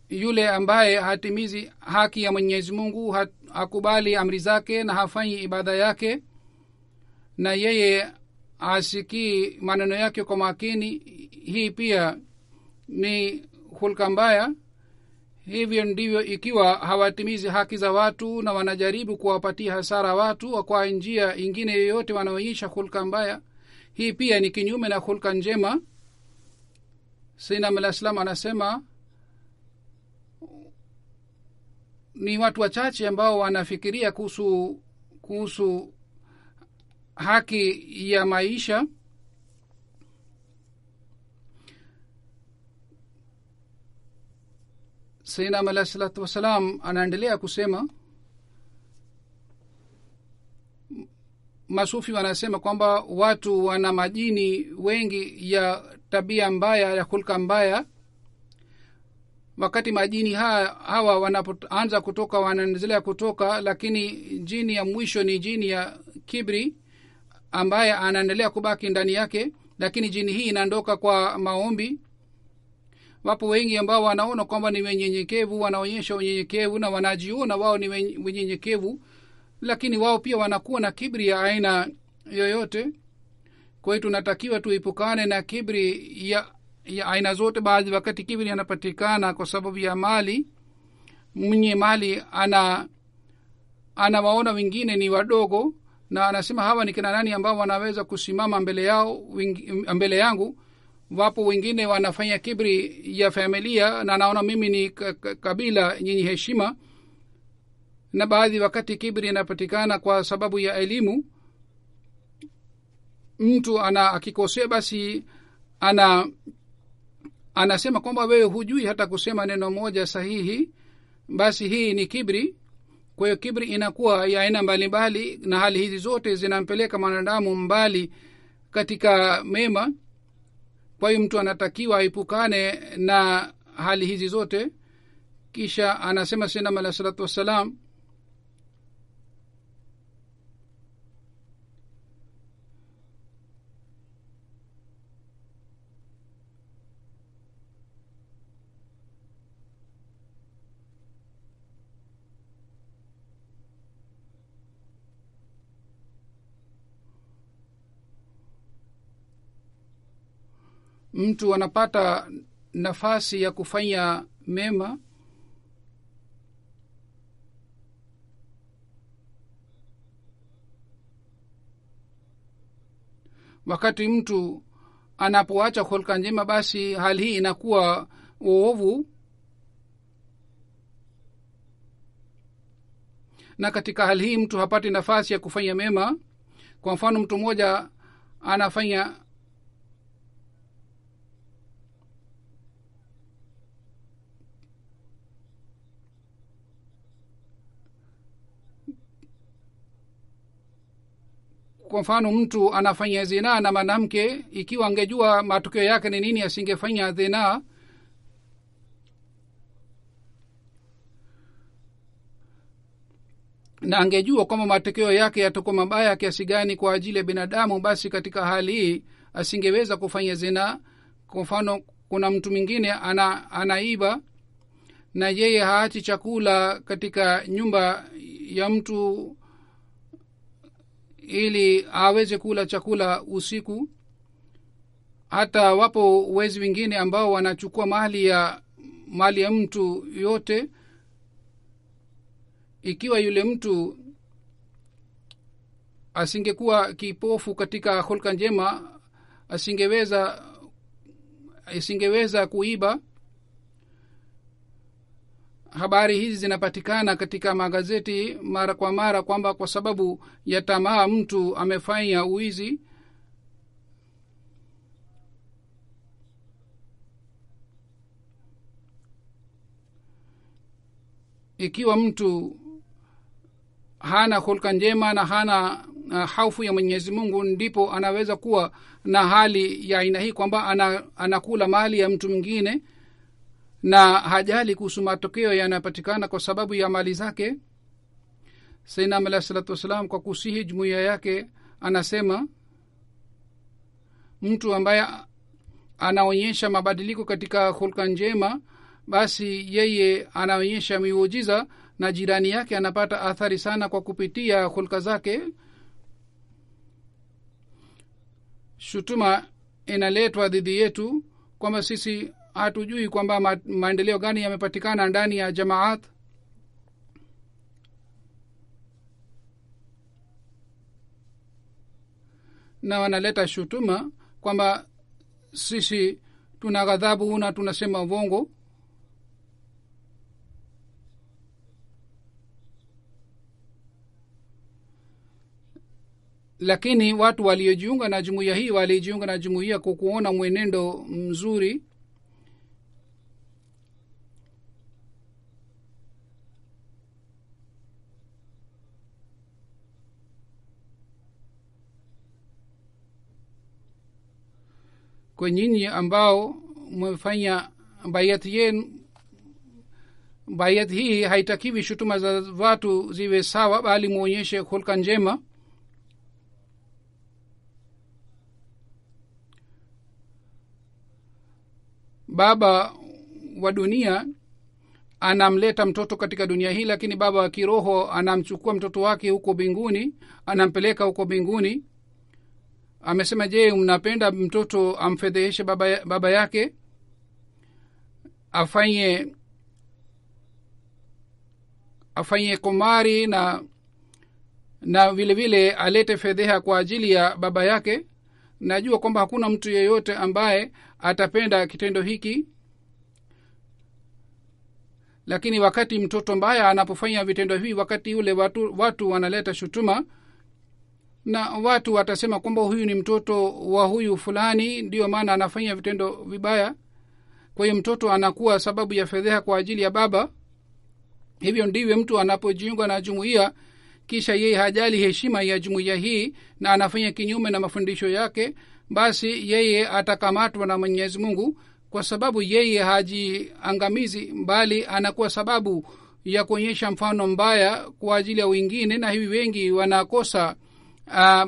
yule ambaye hatimizi haki ya Mwenyezi Mungu, hakubali amri zake na hafanyi ibada yake, na yeye asikii maneno yake kwa makini, hii pia ni hulka mbaya. Hivyo ndivyo ikiwa hawatimizi haki za watu na wanajaribu kuwapatia hasara watu kwa njia ingine yoyote, wanaonyesha hulka mbaya. Hii pia ni kinyume na hulka njema. Sayyidina al-Islam anasema ni watu wachache ambao wanafikiria kuhusu haki ya maisha. Sayyidina alayhi salatu wasalam anaendelea kusema, masufi wanasema kwamba watu wana majini wengi ya tabia mbaya, ya hulka mbaya. Wakati majini hawa wanapoanza kutoka, wanaendelea kutoka, lakini jini ya mwisho ni jini ya kibri ambaye anaendelea kubaki ndani yake, lakini jini hii inaondoka kwa maombi. Wapo wengi ambao wanaona kwamba ni wenyenyekevu, wanaonyesha unyenyekevu na wanajiona wao ni wenyenyekevu, lakini wao pia wanakuwa na kibri ya aina yoyote. Kwa hiyo tunatakiwa tuipukane na kibri ya aina zote. Baadhi wakati kibri anapatikana kwa sababu ya mali. Mwenye mali anawaona wengine ni wadogo na anasema hawa ni kina nani ambao wanaweza kusimama mbele yangu. Wapo wengine wanafanya kibri ya familia na anaona mimi ni kabila yenye heshima. Na baadhi wakati kibri inapatikana kwa sababu ya elimu. Mtu akikosea basi anasema kwamba wewe hujui hata kusema neno moja sahihi, basi hii ni kibri. Kwa hiyo kibri inakuwa ya aina mbalimbali, na hali hizi zote zinampeleka mwanadamu mbali katika mema. Kwa hiyo mtu anatakiwa aipukane na hali hizi zote. Kisha anasema Sayyidina alayhi salatu wassalam, mtu anapata nafasi ya kufanya mema wakati mtu anapoacha hulka njema, basi hali hii inakuwa uovu. Na katika hali hii mtu hapati nafasi ya kufanya mema. Kwa mfano, mtu mmoja anafanya kwa mfano mtu anafanya zina na mwanamke, ikiwa angejua matokeo yake ni nini asingefanya zina. Na angejua kwamba matokeo yake yatakuwa mabaya kiasi gani kwa ajili ya binadamu, basi katika hali hii asingeweza kufanya zina. Kwa mfano, kuna mtu mwingine anaiba na yeye haachi chakula katika nyumba ya mtu ili aweze kula chakula usiku. Hata wapo wezi wengine ambao wanachukua mali ya mtu yote. Ikiwa yule mtu asingekuwa kipofu katika hulka njema, asingeweza kuiba. Habari hizi zinapatikana katika magazeti mara kwa mara kwamba kwa sababu ya tamaa mtu amefanya uizi. Ikiwa mtu hana hulka njema na hana haufu ya Mwenyezi Mungu, ndipo anaweza kuwa na hali ya aina hii kwamba anakula mali ya mtu mwingine na hajali kuhusu matokeo yanayopatikana kwa sababu ya mali zake. Sayyidina alayhi salatu wasalam kwa kusihi jumuiya yake anasema, mtu ambaye anaonyesha mabadiliko katika hulka njema, basi yeye anaonyesha miujiza na jirani yake anapata athari sana kwa kupitia hulka zake. shutuma inaletwa dhidi yetu kwamba sisi hatujui kwamba maendeleo gani yamepatikana ndani ya jamaat. Na wanaleta shutuma kwamba sisi tuna ghadhabu na tunasema uongo. Lakini watu waliojiunga na jumuiya hii walijiunga na jumuiya kwa kuona mwenendo mzuri. Kwa nyinyi ambao mmefanya bayati yenu, bayati hii haitakiwi shutuma za watu ziwe sawa, bali muonyeshe hulka njema. Baba wa dunia anamleta mtoto katika dunia hii, lakini baba wa kiroho anamchukua mtoto wake huko mbinguni, anampeleka huko mbinguni. Amesema, je, mnapenda mtoto amfedheheshe baba yake, afanye komari na vile vile alete fedheha kwa ajili ya baba yake? Najua kwamba hakuna mtu yeyote ambaye atapenda kitendo hiki, lakini wakati mtoto mbaya anapofanya vitendo hivi, wakati ule watu wanaleta shutuma na watu watasema kwamba huyu ni mtoto wa huyu fulani, ndio maana anafanya vitendo vibaya. Kwa hiyo mtoto anakuwa sababu ya fedheha kwa ajili ya baba. Hivyo ndivyo mtu anapojiunga na jumuiya, kisha yeye hajali heshima ya jumuiya hii na anafanya kinyume na mafundisho yake, basi yeye atakamatwa na Mwenyezi Mungu, kwa sababu yeye hajiangamizi, bali anakuwa sababu ya kuonyesha mfano mbaya kwa ajili ya wengine. Na hivi wengi wanakosa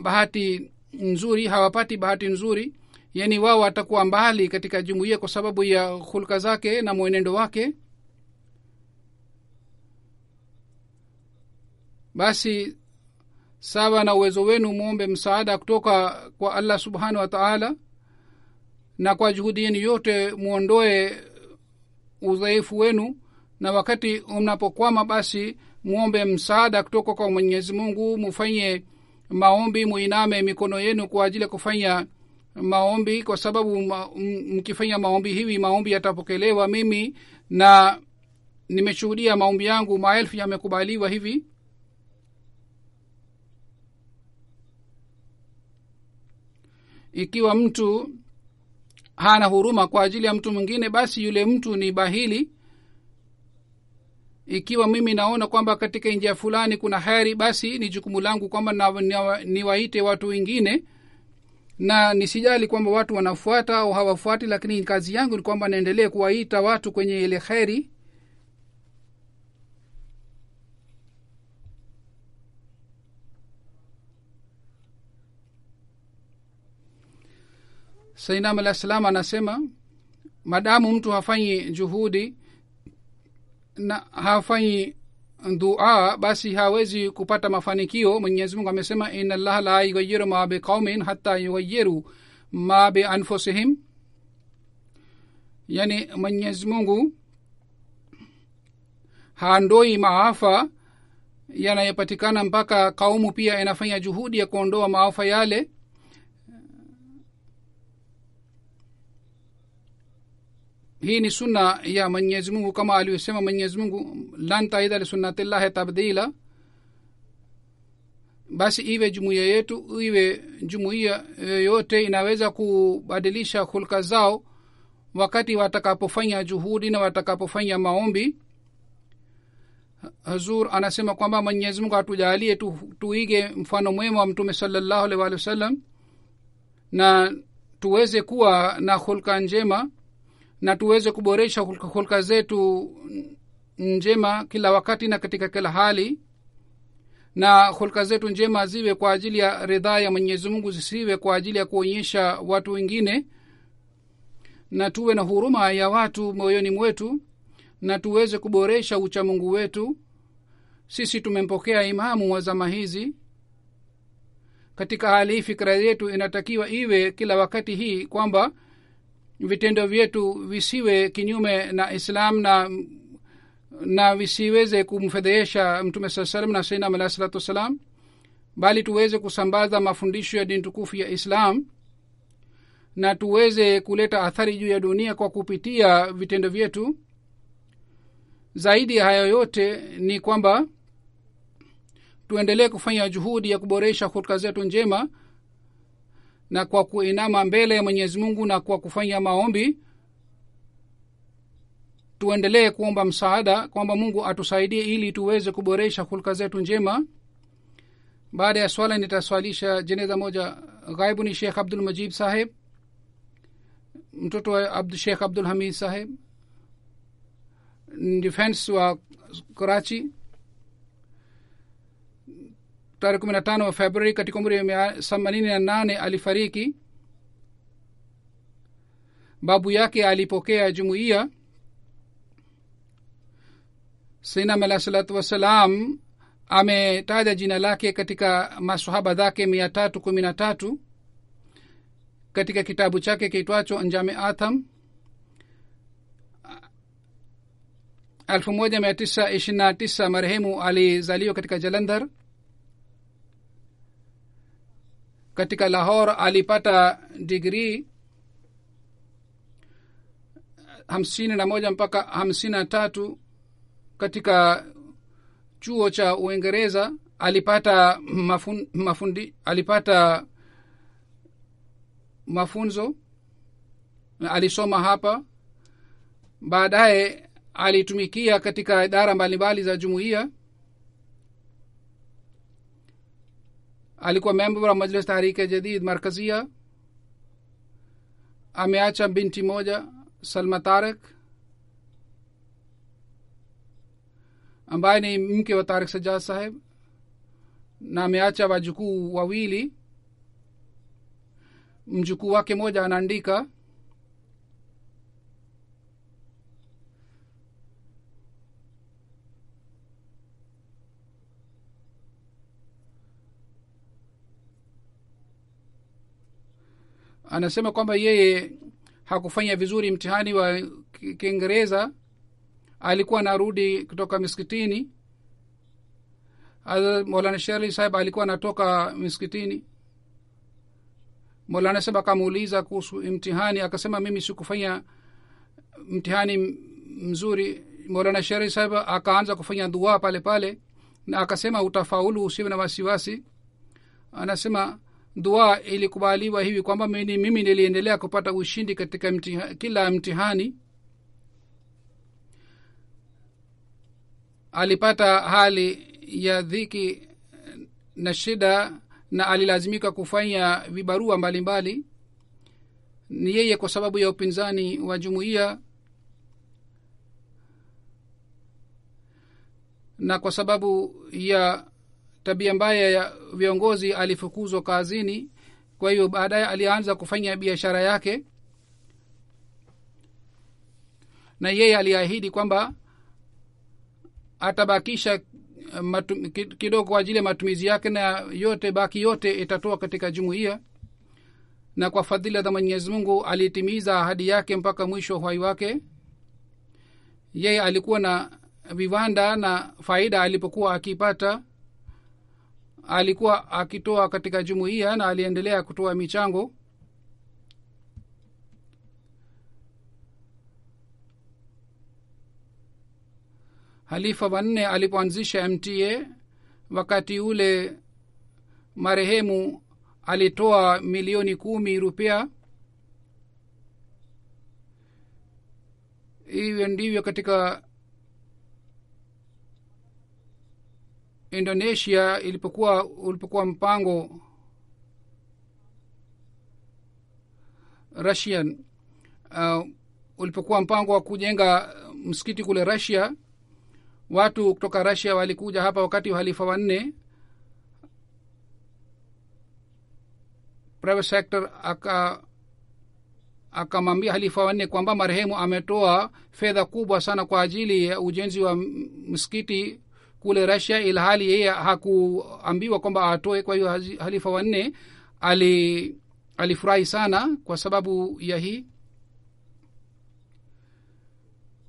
bahati nzuri, hawapati bahati nzuri. Yani wao watakuwa mbali katika jumuiya kwa sababu ya hulka zake na mwenendo wake. Basi sawa na uwezo wenu muombe msaada kutoka kwa Allah subhanahu wa ta'ala, na kwa juhudi yenu yote muondoe udhaifu wenu, na wakati mnapokwama basi muombe msaada kutoka kwa Mwenyezi Mungu. Mufanye maombi, muiname mikono yenu kwa ajili ya kufanya maombi, kwa sababu mkifanya maombi hivi maombi yatapokelewa. Mimi na nimeshuhudia maombi yangu maelfu yamekubaliwa hivi. Ikiwa mtu hana huruma kwa ajili ya mtu mwingine, basi yule mtu ni bahili. Ikiwa mimi naona kwamba katika njia fulani kuna heri, basi ni jukumu langu kwamba niwaite watu wengine, na nisijali kwamba watu wanafuata au hawafuati, lakini kazi yangu ni kwamba naendelee kuwaita watu kwenye ile heri. Sayyidina alayhi salam anasema, madamu mtu hafanyi juhudi na hafanyi dua, basi hawezi kupata mafanikio. Mwenyezi Mungu amesema, inna Allaha la yughayyiru ma biqaumin hatta yughayyiru ma bi anfusihim. Yani Mwenyezi Mungu haondoi maafa yanayopatikana mpaka kaumu pia inafanya juhudi ya kuondoa maafa yale. Hii ni sunna ya Mwenyezi Mungu, kama aliyosema Mwenyezi Mungu, lan taida li sunnatillahi tabdila. Basi iwe jumuiya yetu, iwe jumuiya yote inaweza kubadilisha hulka zao wakati watakapofanya juhudi na watakapofanya maombi. Hazur anasema kwamba Mwenyezi Mungu atujalie tuige mfano mwema wa Mtume sallallahu alaihi wa sallam, na tuweze kuwa na hulka njema na tuweze kuboresha hulka zetu njema kila wakati na katika kila hali, na hulka zetu njema ziwe kwa ajili ya ridhaa ya Mwenyezi Mungu, zisiwe kwa ajili ya kuonyesha watu wengine, na tuwe na huruma ya watu moyoni mwetu, na tuweze kuboresha uchamungu wetu. Sisi tumempokea imamu wa zama hizi, katika hali hii fikra yetu inatakiwa iwe kila wakati hii kwamba vitendo vyetu visiwe kinyume na islam na visiweze kumfedhehesha mtume saa salam na sayyidina alayhi salatu wassalam, bali tuweze kusambaza mafundisho ya dini tukufu ya islam na tuweze kuleta athari juu ya dunia kwa kupitia vitendo vyetu. Zaidi ya hayo yote ni kwamba tuendelee kufanya juhudi ya kuboresha hulka zetu njema, na kwa kuinama mbele ya Mwenyezi Mungu na kwa kufanya maombi tuendelee kuomba msaada kwamba Mungu atusaidie ili tuweze kuboresha hulka zetu njema. baada ya swala nitaswalisha jeneza moja. Ghaibu ni Sheikh Abdul Majid Saheb, mtoto wa Sheikh Abdul Hamid Saheb, defense wa Karachi. Tarehe 15 wa Februari katika umri wa 88 alifariki. Babu yake alipokea jumuiya. Sayyidina alayhi salatu wassalam ametaja jina lake katika maswahaba zake 313 katika kitabu chake kiitwacho Anjame Atham. 1929 marehemu alizaliwa katika Jalandhar. Katika Lahore alipata degree 51 mpaka 53 katika chuo cha Uingereza. Alipata alipata mafunzo na alisoma hapa. Baadaye alitumikia katika idara mbalimbali za jumuiya. Alikuwa member wa Majlis Tahrik Jadid Markazia. Ameacha binti moja Salma Tariq ambaye ni mke wa Tariq Sajjad Saheb, na ameacha wajukuu wawili. Mjukuu wake moja anaandika anasema kwamba yeye hakufanya vizuri mtihani wa Kiingereza. Alikuwa narudi kutoka miskitini. Maulana Sherli Sahib alikuwa anatoka miskitini. Maulana Sahib akamuuliza kuhusu mtihani, akasema mimi sikufanya mtihani mzuri. Maulana Sherli Sahib akaanza kufanya dua pale pale na akasema utafaulu, usiwe na wasiwasi. Anasema dua ilikubaliwa hivi kwamba mimi niliendelea kupata ushindi katika kila mtihani. Alipata hali ya dhiki na shida na alilazimika kufanya vibarua mbalimbali. Ni yeye kwa sababu ya upinzani wa jumuiya na kwa sababu ya tabia mbaya ya viongozi alifukuzwa kazini. Kwa hiyo baadaye alianza kufanya biashara yake, na yeye aliahidi kwamba atabakisha kidogo kwa ajili ya matumizi yake, na yote baki yote itatoa katika jumuiya. Na kwa fadhila za Mwenyezi Mungu alitimiza ahadi yake mpaka mwisho wa uhai wake. Yeye alikuwa na viwanda na faida alipokuwa akipata alikuwa akitoa katika jumuiya na aliendelea kutoa michango. Halifa wa 4 alipoanzisha MTA, wakati ule marehemu alitoa milioni 10 rupia. Hiyo ndivyo katika Indonesia ulipokuwa mpango Russian ulipokuwa mpango wa kujenga msikiti kule Russia. Watu kutoka Russia walikuja hapa wakati wa halifa wa 4. Private sector akamwambia halifa wa 4 kwamba marehemu ametoa fedha kubwa sana kwa ajili ya ujenzi wa msikiti kule Russia, ilhali yeye hakuambiwa kwamba atoe. Kwa hiyo halifa wanne alifurahi sana kwa sababu ya hii.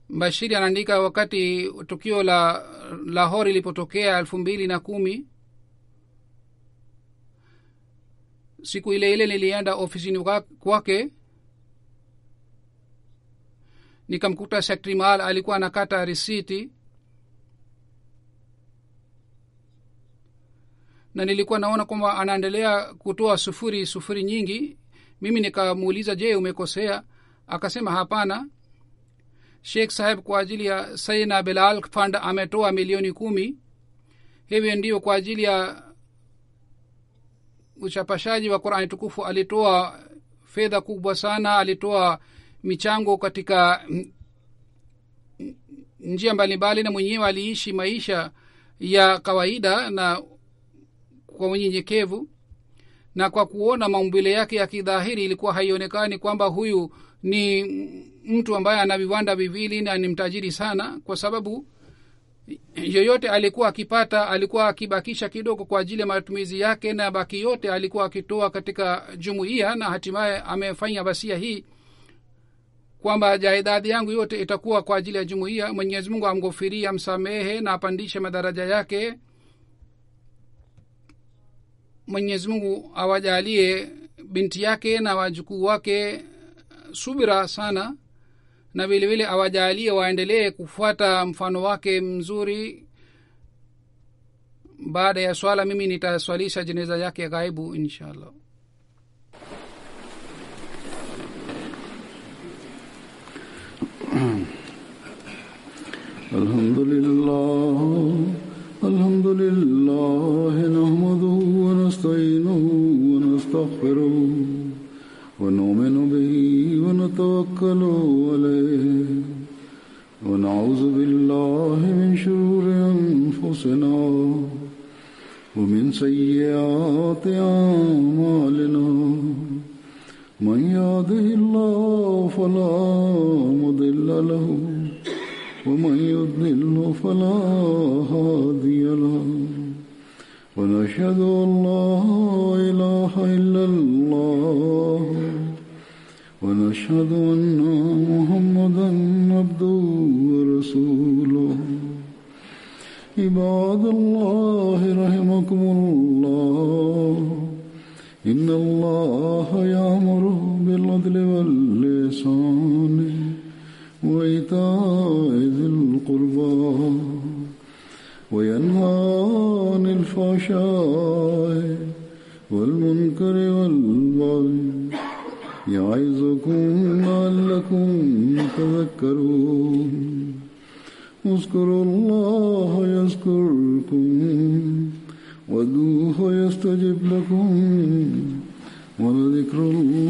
Bashiri anaandika, wakati tukio la Lahore ilipotokea 2010, siku ile ile nilienda ofisini kwake, nikamkuta Secretary Mal alikuwa anakata risiti, na nilikuwa naona kwamba anaendelea kutoa sufuri nyingi. Mimi nikamuuliza, je, umekosea? Akasema hapana, Sheikh Saheb kwa ajili ya Sayyidina Bilal Fund ametoa milioni 10. Hivyo ndio kwa ajili ya uchapashaji wa Qur'an tukufu alitoa fedha kubwa sana, alitoa michango katika njia mbalimbali, na mwenyewe aliishi maisha ya kawaida na kwa unyenyekevu, na kwa kuona maumbile yake ya kidhahiri ilikuwa haionekani kwamba huyu ni mtu ambaye ana viwanda viwili na ni mtajiri sana, kwa sababu yoyote alikuwa akipata alikuwa akibakisha kidogo kwa ajili ya matumizi yake, na baki yote alikuwa akitoa katika jumuiya. Na hatimaye amefanya wasia hii kwamba jaidadi yangu yote itakuwa kwa ajili ya jumuiya. Mwenyezi Mungu amghofirie, amsamehe na apandishe madaraja yake. Mwenyezi Mungu awajalie binti yake na wajukuu wake subira sana, na vile vile awajalie waendelee kufuata mfano wake mzuri. Baada ya swala mimi nitaswalisha jeneza yake ghaibu inshallah. Alhamdulillah nahmaduhu wa nasta'inuhu wa nastaghfiruh wa nu'minu bihi wa natawakkalu alayhi wa na'udhu billahi min shururi anfusina wa min sayyiati a'malina. Man yahdihillahu fala mudilla lahu ومن يضلل فلا هادي له ونشهد أن لا إله إلا الله ونشهد أن محمدا عبده ورسوله. عباد الله رحمكم الله، إن الله يأمر بالعدل والإحسان وإيتاء ذي القربى وينهى عن الفحشاء والمنكر والبغي يعظكم لعلكم تذكرون. اذكروا الله يذكركم وادعوه يستجب لكم ولذكر الله